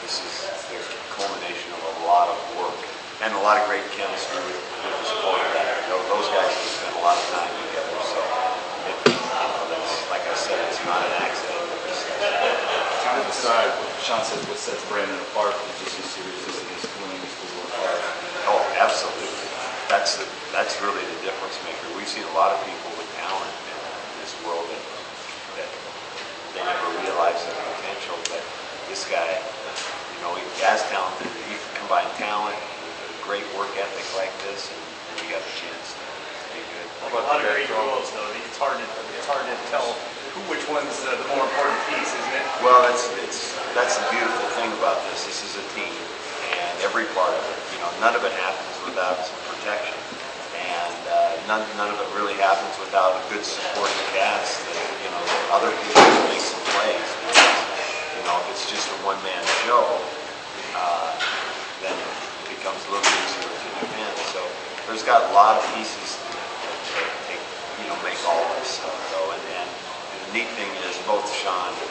this is the culmination of a lot of work and a lot of great chemistry with the support of that. Those guys have spent a lot of time together, so that's, like I said, it's not an accident. On the side, Sean says what sets Brandon apart is just his seriousness, his willingness to work hard. Oh, absolutely. That's really the difference maker. We've seen a lot of people with talent in this world that they never realize their potential, but this guy, he has talented. He can combine talent with a great work ethic like this, and he got the chance to be good. Like a lot of great goals, though. It's hard to tell which one's the more important piece, isn't it? Well, that's the beautiful thing about this. This is a team, and every part of it. None of it happens without some protection, and none of it really happens without a good supporting cast. Other people can make some plays. Because, if it's just a one-man show, then it becomes a little easier to defend. So there's got a lot of pieces to make all this stuff go. And the neat thing is both Sean and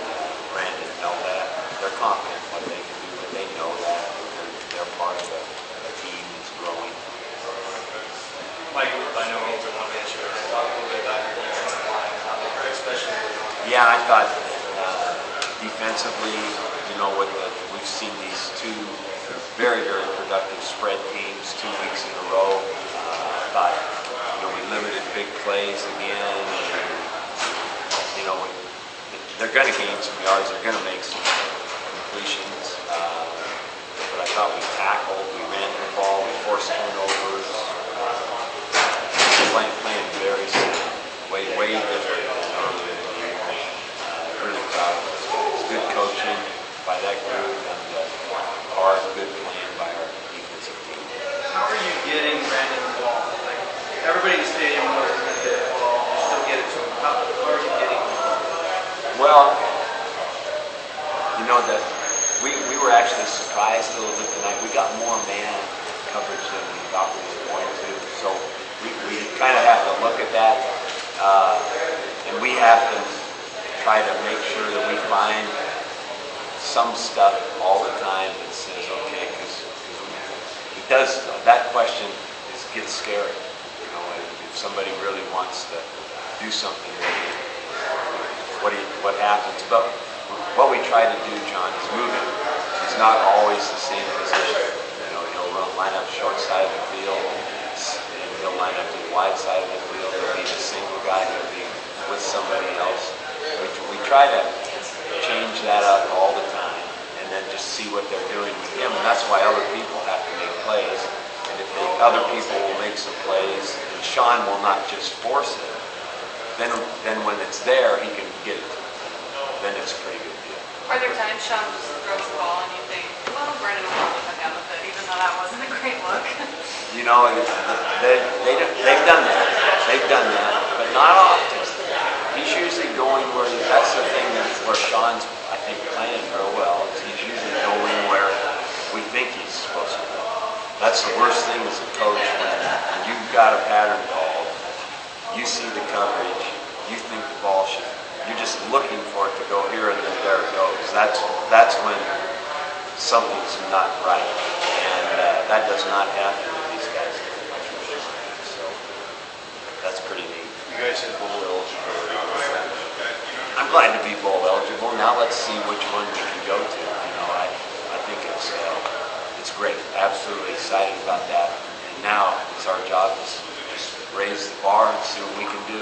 Brandon know that. They're confident in what they can do, but they know that they're part of a team that's growing. Mike, I know over one man show. Talk a little bit about your defensive line and how they play, especially. Yeah, I thought defensively, we've seen these two very, very productive spread teams 2 weeks in a row. I thought, we limited big plays again. They're going to gain some yards. They're going to make some completions. But I thought we tackled, we ran the ball, we forced turnovers. Playing very simple, way different than earlier in the year. Really proud of it. It's good coaching by that group and hard, good plan by our defensive team. How are you getting Brandon the ball? Like, everybody in the stadium knows he's going to get the ball. You still get it to him. How are you getting him? Well, that we were actually surprised a little bit tonight. We got more man coverage than we thought we were going to. So we kind of have to look at that. And we have to try to make sure that we find some stuff all the time that says, okay, because that question gets scary. If somebody really wants to do something, what happens? But what we try to do, John, is move it. It's not always the same position. He'll line up short side of the field, and he'll line up to the wide side of the field. He'll be a single guy. He'll be with somebody else. We try to change that up all the time, and then just see what they're doing with him. And that's why other people have to make plays. And if other people will make some plays, and Sean will not just force it, then when it's there, he can get it. Then it's a pretty good deal. Are there times Sean just throws the ball and you think, well, Brandon will probably come down with it, even though that wasn't a great look? They've done that. They've done that, but not often. He's usually going where that's the thing where Sean's, I think, playing real well. Is he's usually going where we think he's supposed to go. That's the worst thing as a coach when you've got a pattern called. You see the coverage. You think the ball should. You're just looking for it to go here, and then there it goes. That's when something's not right, and that does not happen with these guys. So that's pretty neat. You guys had bowl eligibility. I'm glad to be bowl eligible. Now let's see which one we can go to. I think it's great. Absolutely excited about that. And now it's our job to just raise the bar and see what we can do.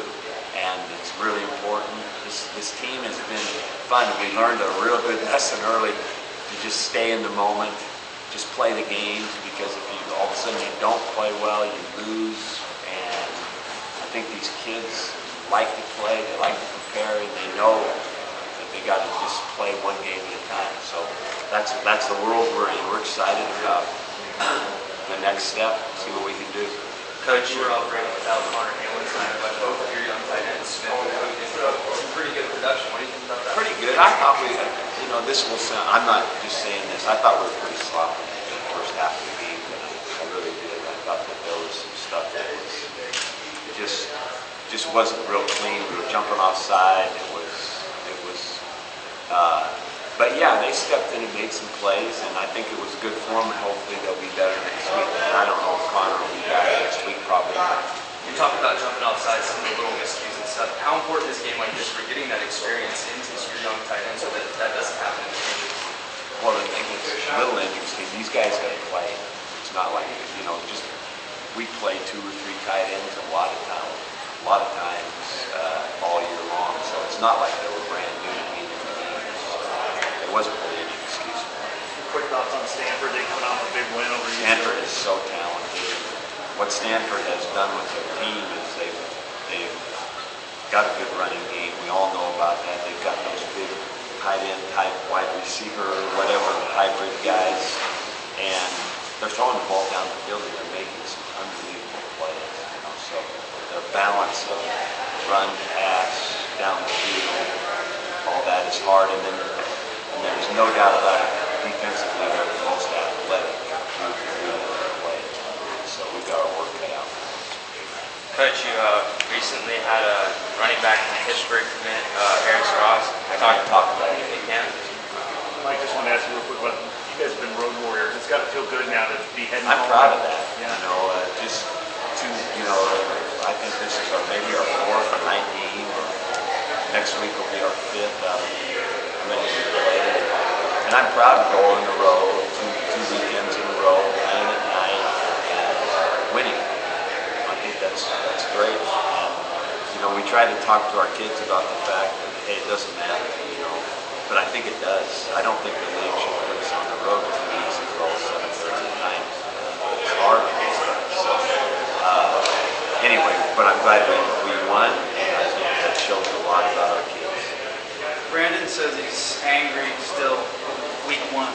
And it's really important. This team has been fun. We learned a real good lesson early to just stay in the moment, just play the games, because if you all of a sudden you don't play well, you lose. And I think these kids like to play, they like to prepare, and they know that they got to just play one game at a time. So that's the world we're in. We're excited about the next step, see what we can do. Coach, you were operating without Connor Hamlin tonight, but both of your young tight ends, Smith and Cook, they put up some pretty good production. What do you think about that? Pretty good. I thought this will sound, I'm not just saying this, I thought we were pretty sloppy in the first half of the game. I really did. I thought that there was some stuff that was just wasn't real clean. We were jumping offside. It was But yeah, they stepped in and made some plays, and I think it was good for them, and hopefully they'll be better next week. And I don't know if Connor will be back next week, probably not. You talked about jumping outside some of the little miscues and stuff. How important is a game like this for getting that experience into your young tight end so that that doesn't happen in the future? Well, the thing is, little interesting, these guys got to play. It's not like, just we play 2 or 3 tight ends a lot of times all year long. So it's not like they were brand new to me in the games. There wasn't really any excuse for it. Quick thoughts on Stanford. They coming off a big win over UCLA. Stanford is so talented. What Stanford has done with their team is they've got a good running game. We all know about that. They've got those big tight end type wide receiver, whatever, hybrid guys. And they're throwing the ball down the field and they're making some unbelievable plays. So their balance of run, pass, down the field, all that is hard. And there's no doubt about it, defensively they're the most athletic group to play. So we've got our work cut out. Coach, you recently had a running back from Pittsburgh commit, Harris Ross. Talk about it if you can. Mike, just want to ask you real quick about, you guys have been road warriors. It's got to feel good now to be heading I'm home. proud of that. Yeah. Just to, I think this is maybe our 4th or 19, or next week will be our 5th out of how many we played. And I'm proud to go on the road, two weekends in a row, playing at night, and winning. I think that's great. And, we try to talk to our kids about the fact that, hey, it doesn't matter, but I think it does. I don't think the league should put us on the road 2 weeks in a row, 7:30 at night. It's hard. So, anyway, but I'm glad we won, and I think that shows a lot about our kids. Brandon says he's angry still week 1.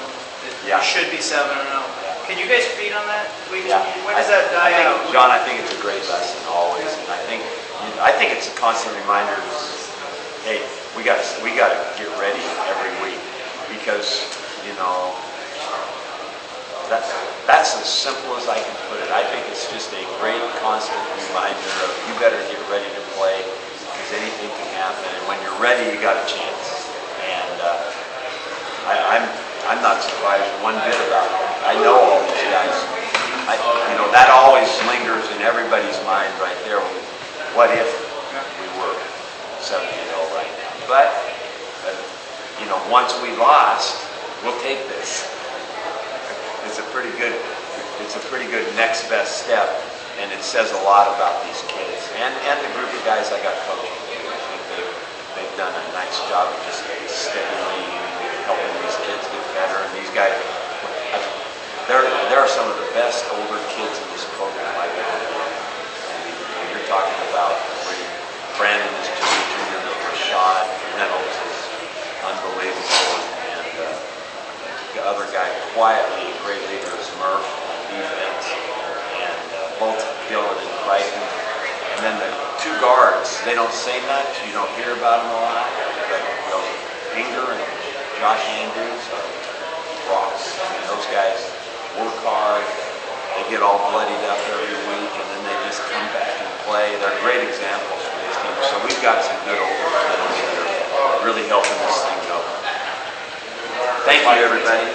It Yeah. should be 7-0. Can you guys feed on that? When Yeah. does that die out? John, I think it's a great lesson always, and I think it's a constant reminder. Hey, we got to get ready every week because that's as simple as I can put it. I think it's just a great constant reminder of you better get ready to play because anything can happen, and when you're ready, you got a chance. And I'm not surprised one bit about it. I know all these guys. That always lingers in everybody's mind right there. What if we were 7-0 right now? But once we lost, we'll take this. It's a pretty good next best step, and it says a lot about these kids and the group of guys I got coaching. I think they've done a nice job of just steadily helping these kids get better. And these guys, there are some of the best older kids in this program I've ever known. And you're talking about Brandon is just a junior, Rashad Reynolds is unbelievable, and the other guy quietly, a great leader is Murph on defense, and both Dylan and Crichton. And then the 2 guards, they don't say much, you don't hear about them a lot, but Inger and Josh Andrews are rocks. I mean, those guys work hard, they get all bloodied up every week, and then they just come back and play. They're great examples for this team. So we've got some good older kids that are really helping this thing go. Thank you, everybody.